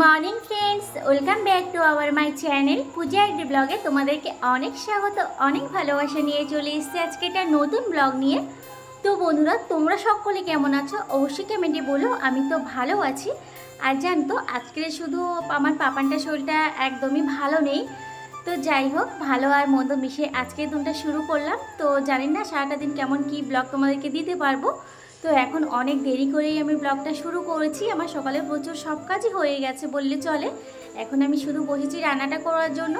Morning friends, welcome back to our my channel Puja ID ব্লগে তোমাদেরকে অনেক স্বাগত, অনেক ভালোবাসা নিয়ে চলে এসেছি আজকে একটা নতুন ব্লগ নিয়ে। তো বন্ধুরা, তোমরা সকলে কেমন আছো অবশ্যই কমেন্টে বলো। আমি তো ভালো আছি। আর জানতো আজকে শুধু আমার পাপানটা শরীরটা একদমই ভালো নেই। তো যাই হোক, ভালো আর মন্দ মিশে আজকে দিনটা শুরু করলাম। তো জানি না সারাটা দিন কেমন কি ব্লগ তোমাদেরকে দিতে পারবো। তো এখন অনেক দেরি করেই আমি ব্লগটা শুরু করেছি। আমার সকালে প্রচুর সব কাজই হয়ে গেছে বললে চলে। এখন আমি শুধু বসেছি রান্নাটা করার জন্য।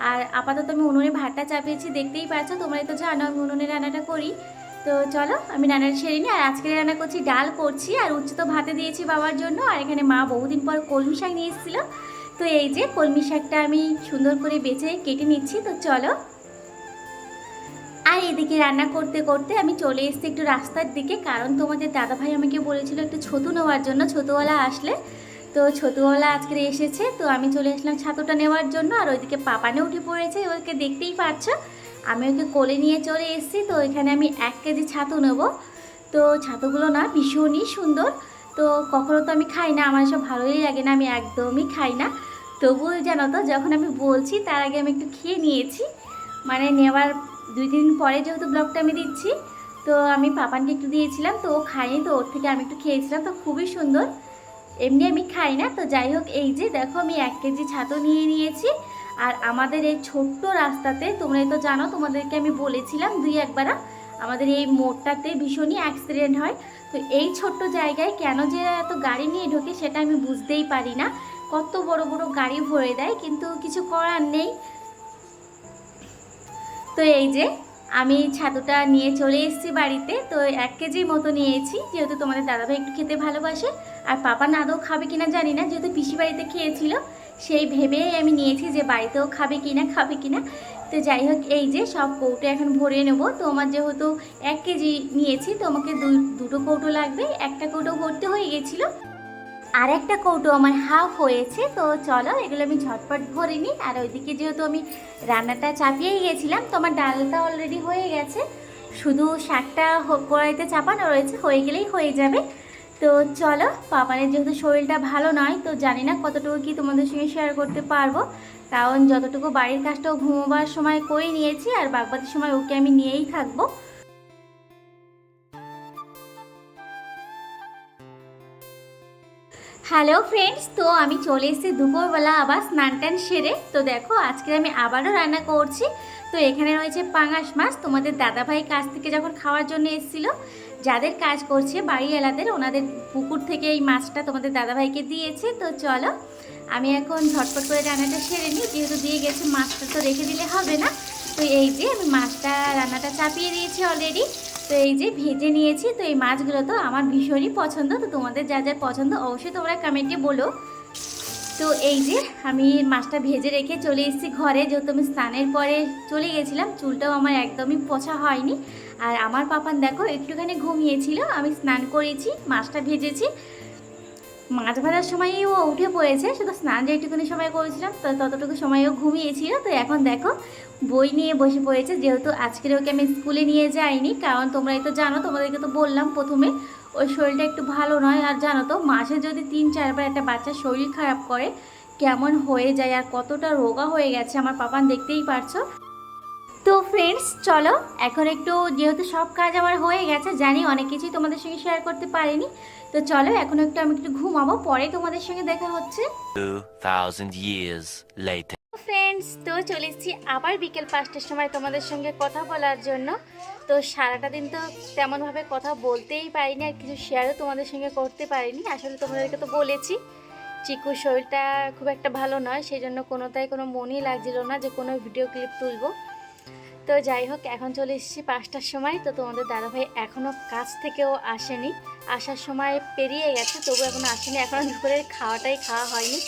আর আপাতত আমি উনুনে ভাতটা চাপিয়েছি, দেখতেই পাচ্ছ। তোমরাই তো জানো আমি উনুনে রান্নাটা করি। তো চলো আমি রান্নাটা সেরে নিই। আর আজকে রান্না করছি, ডাল করছি আর উচ্চ তো ভাতে দিয়েছি বাবার জন্য। আর এখানে মা বহুদিন পর কলমি শাক নিয়ে এসেছিলো। তো এই যে কলমি শাকটা আমি সুন্দর করে বেছে কেটে নিচ্ছি। তো চলো। আর এদিকে রান্না করতে করতে আমি চলে এসেছি একটু রাস্তার দিকে, কারণ তোমাদের দাদাভাই আমাকে বলেছিল একটু ছতু নেওয়ার জন্য, ছতুওয়ালা আসলে। তো ছতুওয়ালা আজকে এসেছে, তো আমি চলে আসলাম ছাতুটা নেওয়ার জন্য। আর ওইদিকে পাপানে উঠে পড়েছে, ওকে দেখতেই পাচ্ছ। আমি ওকে কোলে নিয়ে চলে এসেছি। তো এখানে আমি 1 কেজি ছাতু নেব। তো ছাতুগুলো না ভীষণই সুন্দর। তো কখনো তো আমি খাই না, আমার সব ভালোই লাগে না, আমি একদমই খাই না। তবুও জানো তো, যখন আমি বলছি তার আগে আমি একটু খেয়ে নিয়েছি। মানে নেওয়ার 2 দিন পরে যেহেতু ব্লগটা আমি দিচ্ছি, তো আমি পাপানকে একটু দিয়েছিলাম। তো ও খাইনি, তো ওর থেকে আমি একটু খেয়েছিলাম। তো খুবই সুন্দর। এমনি আমি খাই না। তো যাই হোক, এই যে দেখো আমি 1 কেজি ছাতু নিয়ে নিয়েছি। আর আমাদের এই ছোট্ট রাস্তাতে, তোমরা তো জানো, তোমাদেরকে আমি বলেছিলাম 2-1 বার, আমাদের এই মোড়টাতে ভীষণই অ্যাক্সিডেন্ট হয়। তো এই ছোট্ট জায়গায় কেন যে এত গাড়ি নিয়ে ঢোকে সেটা আমি বুঝতেই পারি না। কত বড় বড় গাড়ি ভরে দেয়, কিন্তু কিছু করার নেই। তো এই যে আমি ছাতুটা নিয়ে চলে এসেছি বাড়িতে। তো 1 কেজির মতো নিয়েছি, যেহেতু তোমাদের দাদাভাই একটু খেতে ভালোবাসে। আর পাপা না আদৌ খাবে কিনা জানি না, যেহেতু পিসি বাড়িতে খেয়েছিল সেই ভেবেই আমি নিয়েছি যে বাড়িতেও খাবে কিনা। তো যাই হোক, এই যে সব কৌটো এখন ভরে নেব। তো আমার যেহেতু 1 কেজি নিয়েছি, তো আমাকে দুটো কৌটো লাগবে। একটা কৌটো ভর্তি হয়ে গেছিলো, আর একটা কৌটো আমার হাফ হয়েছে। তো চলো এগুলো আমি ঝটপট ভরে নিই। আর ওইদিকে যেহেতু আমি রান্নাটা চাপিয়েই গেছিলাম, তো আমার ডালটা অলরেডি হয়ে গেছে, শুধু শাকটা কড়াইতে চাপানো রয়েছে, হয়ে গেলেই হয়ে যাবে। তো চলো, পাপানের যেহেতু শরীরটা ভালো নয়, তো জানি না কতটুকু কি তোমাদের সঙ্গে শেয়ার করতে পারবো, কারণ যতটুকু বাড়ির কাজটাও ঘুমোবার সময় করে নিয়েছি, আর বাকি সময় ওকে আমি নিয়েই থাকবো। হ্যালো ফ্রেন্ডস, তো আমি চলে এসেছি দুপুরবেলা আবার স্নান টান সেরে। তো দেখো আজকে আমি আবারও রান্না করছি। তো এখানে রয়েছে পাঙাশ মাছ। তোমাদের দাদাভাই কাজ থেকে যখন খাওয়ার জন্য এসেছিলো, যাদের কাজ করছে বাড়ি এলাদের, ওনাদের পুকুর থেকে এই মাছটা তোমাদের দাদাভাইকে দিয়েছে। তো চলো আমি এখন ঝটপট করে রান্নাটা সেরে নিই, যেহেতু দিয়ে গেছে মাছটা তো রেখে দিলে হবে না। তো এই যে আমি মাছটা রান্নাটা চাপিয়ে দিয়েছি অলরেডি। তো এই যে ভেজে নিয়েছি। তো এই মাছগুলো তো আমার ভীষণই পছন্দ। তো তোমাদের যা যা পছন্দ অবশ্যই তোমরা কমেন্টে বলো। তো এই যে আমি মাছটা ভেজে রেখে চলে এসেছি ঘরে, যেহেতু আমি স্নানের পরে চলে গেছিলাম, চুলটাও আমার একদমই পোছা হয়নি। আর আমার পাপান দেখো একটুখানি ঘুমিয়েছিল, আমি স্নান করেছি, মাছটা ভেজেছি। মাছ ভাজার সময়ই ও উঠে পড়েছে, শুধু স্নান যেটুকুনি সময় করেছিলাম তো ততটুকু সময়ও ঘুমিয়েছিল। তো এখন দেখো বই নিয়ে বসে পড়েছে, যেহেতু আজকের ওকে আমি স্কুলে নিয়ে যাইনি, কারণ তোমরাই তো জানো, তোমাদেরকে তো বললাম প্রথমে, ওই শরীরটা একটু ভালো নয়। আর জানো তো, মাসে যদি 3-4 বার একটা বাচ্চার শরীর খারাপ করে কেমন হয়ে যায়, আর কতটা রোগা হয়ে গেছে আমার পাপান, দেখতেই পারছো। তো ফ্রেন্ডস চলো, এখন একটু যেহেতু সব কাজ আমার হয়ে গেছে, জানি অনেক কিছুই তোমাদের সঙ্গে শেয়ার করতে পারিনি। তো চলো এখন একটু আমি একটু ঘুমাবো, পরে তোমাদের সঙ্গে দেখা হচ্ছে 2000 years later. ফ্রেন্ডস। তো চলে এসেছি আবার বিকেল 5টার সময় তোমাদের সঙ্গে কথা বলার জন্য। তো সারাটা দিন তো তেমনভাবে কথা বলতেই পারিনি, আর কিছু শেয়ারও তোমাদের সঙ্গে করতে পারিনি। আসলে তোমাদেরকে তো বলেছি চিকুর শরীরটা খুব একটা ভালো নয়, সেই জন্য কোনো মনই লাগছিল না যে কোনো ভিডিও ক্লিপ তুলবো। তো যাই হোক, এখন চলে এসেছি 5টার সময়। তো তোমাদের দাদাভাই এখনও কাজ থেকেও আসেনি, আসার সময় পেরিয়ে গেছে, তবু এখনও আসেনি, এখনও দুপুরের খাওয়াটাই খাওয়া হয়নি।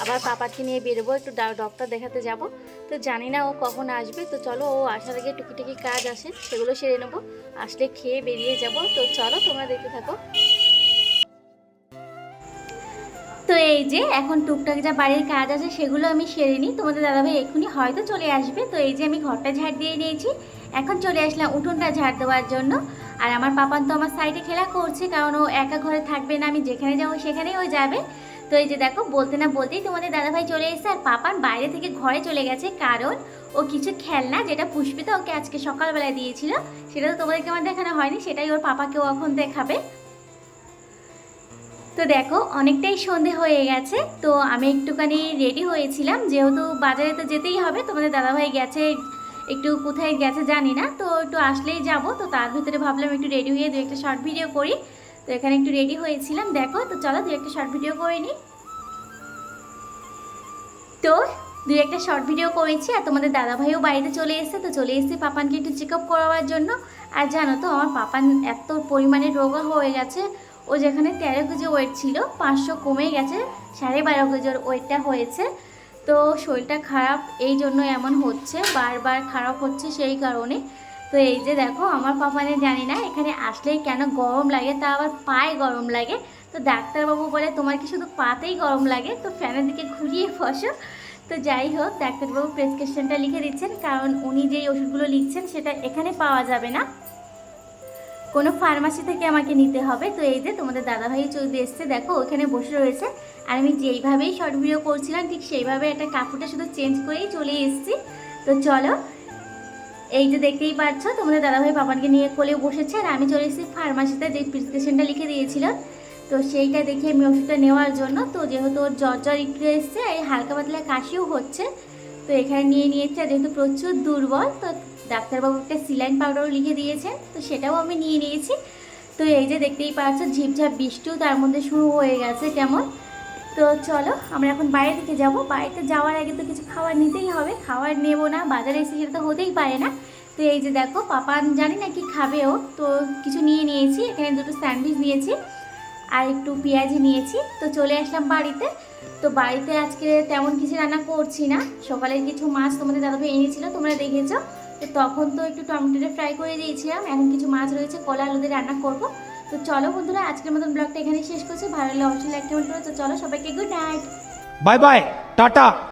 আবার পাপাকে নিয়ে বেরোবো, একটু ডক্টর দেখাতে যাব। তো জানি না ও কখন আসবে। তো চলো, ও আসার আগে টুকিটাকি কাজ আসে, সেগুলো সেরে নেবো, আসলে খেয়ে বেরিয়ে যাব। তো চলো তোমরা দেখতে থাকো। তো এই যে এখন টুকটাক যা বাড়ির কাজ আছে সেগুলো আমি সেরে নিই, তোমাদের দাদাভাই এক্ষুনি হয়তো চলে আসবে। তো এই যে আমি ঘরটা ঝাড় দিয়ে নিয়েছি, এখন চলে আসলাম উঠোনটা ঝাড় দেওয়ার জন্য। আর আমার পাপান তো আমার সাইডে খেলা করছে, কারণ ও একা ঘরে থাকবে না, আমি যেখানে যাবো সেখানেই ও যাবে। তো এই যে দেখো বলতে না বলতেই তোমাদের দাদাভাই চলে এসেছে, আর পাপান বাইরে থেকে ঘরে চলে গেছে, কারণ ও কিছু খেলনা যেটা পুষ্পিতা ওকে আজকে সকালবেলায় দিয়েছিল সেটা তো তোমাদেরকে আমার দেখানো হয়নি, সেটাই ওর পাপাকেও এখন দেখাবে। তো দেখো অনেকটাই সন্ধে হয়ে গেছে, তো আমি একটুখানি রেডি হয়েছিলাম, যেহেতু বাজারে তো যেতেই হবে, তোমাদের দাদাভাই গেছে একটু, কোথায় গেছে জানি না, তো একটু আসলেই যাব, তো তার ভিতরে ভাবলাম একটু রেডি হয়ে দু একটা শর্ট ভিডিও করি। তো এখানে একটু রেডি হয়েছিলাম দেখো, তো চলো দু একটা শর্ট ভিডিও করে নিই। তো দুই একটা শর্ট ভিডিও করেছি, আর তোমাদের দাদাভাইও বাড়িতে চলে এসেছে, তো চলে এসেছে পাপানকে একটু চেক আপ করাবার জন্য। আর জানো তো আমার পাপান এত পরিমাণে রোগা হয়ে গেছে, ও যেখানে 13 কেজি ওয়েট ছিল 500 কমে গেছে, 12.5 কেজির ওয়েটটা হয়েছে। তো শরীরটা খারাপ এই জন্য এমন হচ্ছে, বারবার খারাপ হচ্ছে সেই কারণে। তো এই যে দেখো আমার পাপানের জানি না এখানে আসলেই কেন গরম লাগে, তা আবার পায়ে গরম লাগে। তো ডাক্তারবাবু বলে তোমার কি শুধু পাতেই গরম লাগে, তো ফ্যানের দিকে ঘুরিয়ে বসো। তো যাই হোক ডাক্তারবাবু প্রেসক্রিপশনটা লিখে দিচ্ছেন, কারণ উনি যেই ওষুধগুলো লিখছেন সেটা এখানে পাওয়া যাবে না, কোনো ফার্মাসি থেকে আমাকে নিতে হবে। তো এই যে তোমাদের দাদাভাই চলে এসছে দেখো ওখানে বসে রয়েছে, আর আমি যেইভাবেই শর্ট ভিডিও করছিলাম ঠিক সেইভাবে একটা কাপড়টা শুধু চেঞ্জ করেই চলে এসেছি। তো চলো এই যে দেখতেই পাচ্ছ তোমাদের দাদাভাই পাপানকে নিয়ে কোলে বসেছে, আর আমি চলে এসেছি ফার্মাসিতে যে প্রেসক্রিপশনটা লিখে দিয়েছিল, তো সেইটা দেখে আমি ওষুধটা নেওয়ার জন্য। তো যেহেতু ওর জ্বর একটু এসছে, এই হালকা পাতলা কাশিও হচ্ছে, তো এখানে নিয়ে নিয়েছে। আর যেহেতু প্রচুর দুর্বল, তো ডাক্তারবাবু একটা সিলাইন পাউডারও লিখে দিয়েছেন, তো সেটাও আমি নিয়ে নিয়েছি। তো এই যে দেখতেই পাচ্ছ ঝিপঝাপ বৃষ্টিও তার মধ্যে শুরু হয়ে গেছে কেমন। তো চলো আমরা এখন বাইরে থেকে যাব, বাড়িতে যাওয়ার আগে তো কিছু খাবার নিতেই হবে, খাবার নেবো না বাজারে এসে সেটা তো হতেই পারে না। তো এই যে দেখো পাপান জানি না কি খাবে ও, তো কিছু নিয়ে নিয়েছি, এখানে দুটো স্যান্ডউইচ নিয়েছি আর একটু পেঁয়াজি নিয়েছি। তো চলে আসলাম বাড়িতে। তো বাড়িতে আজকে তেমন কিছু রান্না করছি না, সকালের কিছু মাছ তোমাদের দাদাভাই এনেছিল তোমরা দেখেছো, তো তখন তো একটু টমেটোটা ফ্রাই করে দিয়েছিলাম, এখন কিছু মাছ রয়েছে কলা আলু দিয়ে রান্না করবো। তো চলো বন্ধুরা আজকের মতন ব্লগটা এখানেই শেষ করছি, ভালো লাগলে অবশ্যই লাইক কমেন্ট করো। তো চলো সবাইকে good night, bye bye Tata.